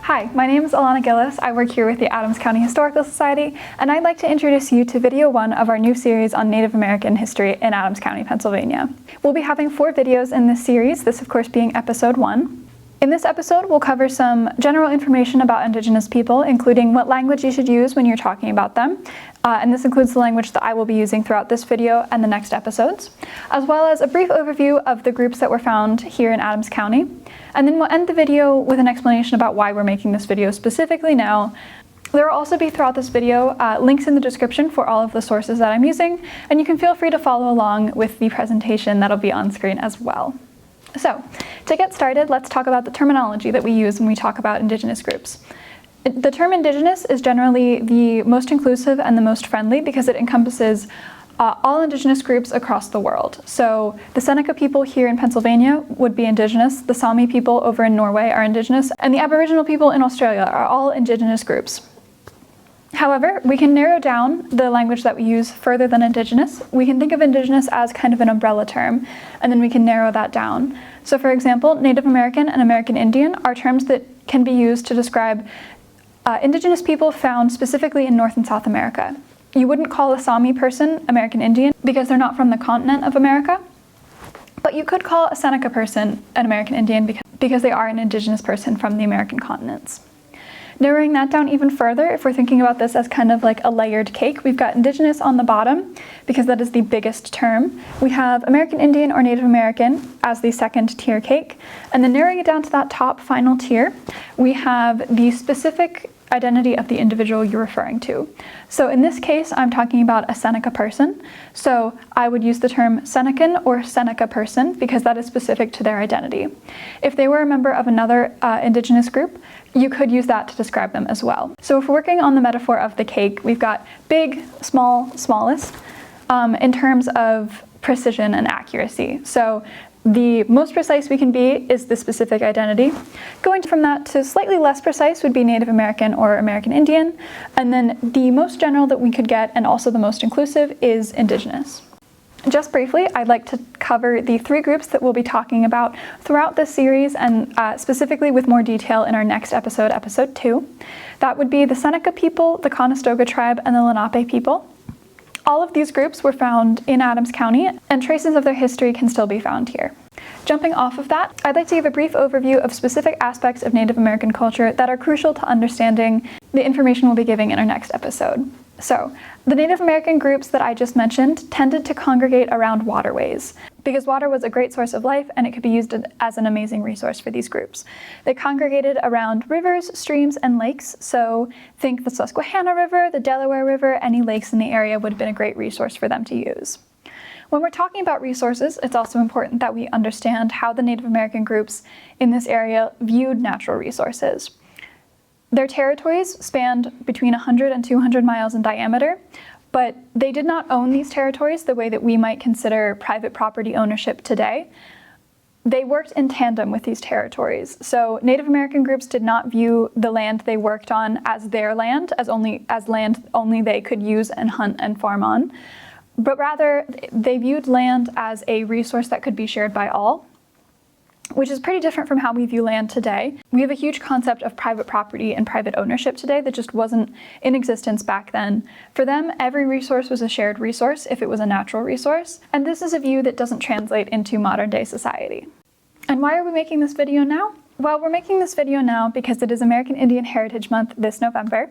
Hi, my name is Alana Gillis. I work here with the Adams County Historical Society, and I'd like to introduce you to video 1 of our new series on Native American history in Adams County, Pennsylvania. We'll be having 4 videos in this series, this of course being episode 1. In this episode, we'll cover some general information about Indigenous people, including what language you should use when you're talking about them, and this includes the language that I will be using throughout this video and the next episodes, as well as a brief overview of the groups that were found here in Adams County. And then we'll end the video with an explanation about why we're making this video specifically now. There will also be throughout this video links in the description for all of the sources that I'm using, and you can feel free to follow along with the presentation that'll be on screen as well. So, to get started, let's talk about the terminology that we use when we talk about Indigenous groups. The term Indigenous is generally the most inclusive and the most friendly because it encompasses all Indigenous groups across the world. So the Seneca people here in Pennsylvania would be Indigenous, the Sami people over in Norway are Indigenous, and the Aboriginal people in Australia are all Indigenous groups. However, we can narrow down the language that we use further than Indigenous. We can think of Indigenous as kind of an umbrella term, and then we can narrow that down. So for example, Native American and American Indian are terms that can be used to describe Indigenous people found specifically in North and South America. You wouldn't call a Sami person American Indian because they're not from the continent of America, but you could call a Seneca person an American Indian because they are an Indigenous person from the American continents. Narrowing that down even further, if we're thinking about this as kind of like a layered cake, we've got Indigenous on the bottom because that is the biggest term. We have American Indian or Native American as the second tier cake, and then narrowing it down to that top final tier, we have the specific identity of the individual you're referring to. So in this case, I'm talking about a Seneca person. So I would use the term Senecan or Seneca person because that is specific to their identity. If they were a member of another Indigenous group, you could use that to describe them as well. So if we're working on the metaphor of the cake, we've got big, small, smallest in terms of precision and accuracy. So the most precise we can be is the specific identity. Going from that to slightly less precise would be Native American or American Indian. And then the most general that we could get, and also the most inclusive, is Indigenous. Just briefly, I'd like to cover the 3 groups that we'll be talking about throughout this series, and specifically with more detail in our next episode, episode 2. That would be the Seneca people, the Conestoga tribe, and the Lenape people. All of these groups were found in Adams County, and traces of their history can still be found here. Jumping off of that, I'd like to give a brief overview of specific aspects of Native American culture that are crucial to understanding the information we'll be giving in our next episode. So, the Native American groups that I just mentioned tended to congregate around waterways, because water was a great source of life and it could be used as an amazing resource for these groups. They congregated around rivers, streams, and lakes, so think the Susquehanna River, the Delaware River, any lakes in the area would have been a great resource for them to use. When we're talking about resources, it's also important that we understand how the Native American groups in this area viewed natural resources. Their territories spanned between 100 and 200 miles in diameter, but they did not own these territories the way that we might consider private property ownership today. They worked in tandem with these territories. So Native American groups did not view the land they worked on as their land, as land only they could use and hunt and farm on, but rather they viewed land as a resource that could be shared by all, which is pretty different from how we view land today. We have a huge concept of private property and private ownership today that just wasn't in existence back then. For them, every resource was a shared resource if it was a natural resource, and this is a view that doesn't translate into modern day society. And why are we making this video now? Well, we're making this video now because it is American Indian Heritage Month this November,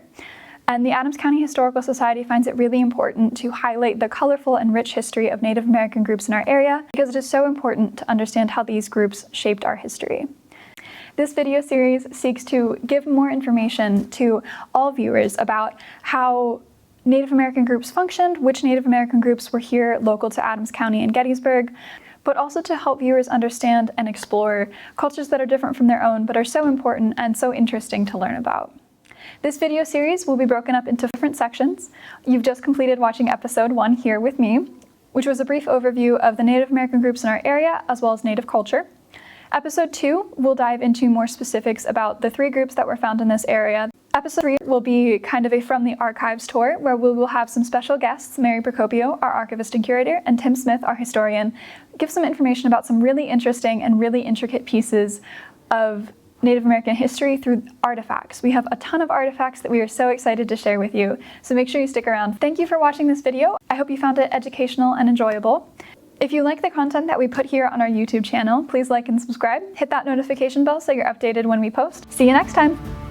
and the Adams County Historical Society finds it really important to highlight the colorful and rich history of Native American groups in our area because it is so important to understand how these groups shaped our history. This video series seeks to give more information to all viewers about how Native American groups functioned, which Native American groups were here local to Adams County and Gettysburg, but also to help viewers understand and explore cultures that are different from their own but are so important and so interesting to learn about. This video series will be broken up into different sections. You've just completed watching episode 1 here with me, which was a brief overview of the Native American groups in our area as well as Native culture. Episode 2 will dive into more specifics about the 3 groups that were found in this area. Episode 3 will be kind of a From the Archives tour where we will have some special guests, Mary Procopio, our archivist and curator, and Tim Smith, our historian, give some information about some really interesting and really intricate pieces of Native American history through artifacts. We have a ton of artifacts that we are so excited to share with you, so make sure you stick around. Thank you for watching this video. I hope you found it educational and enjoyable. If you like the content that we put here on our YouTube channel, please like and subscribe. Hit that notification bell so you're updated when we post. See you next time!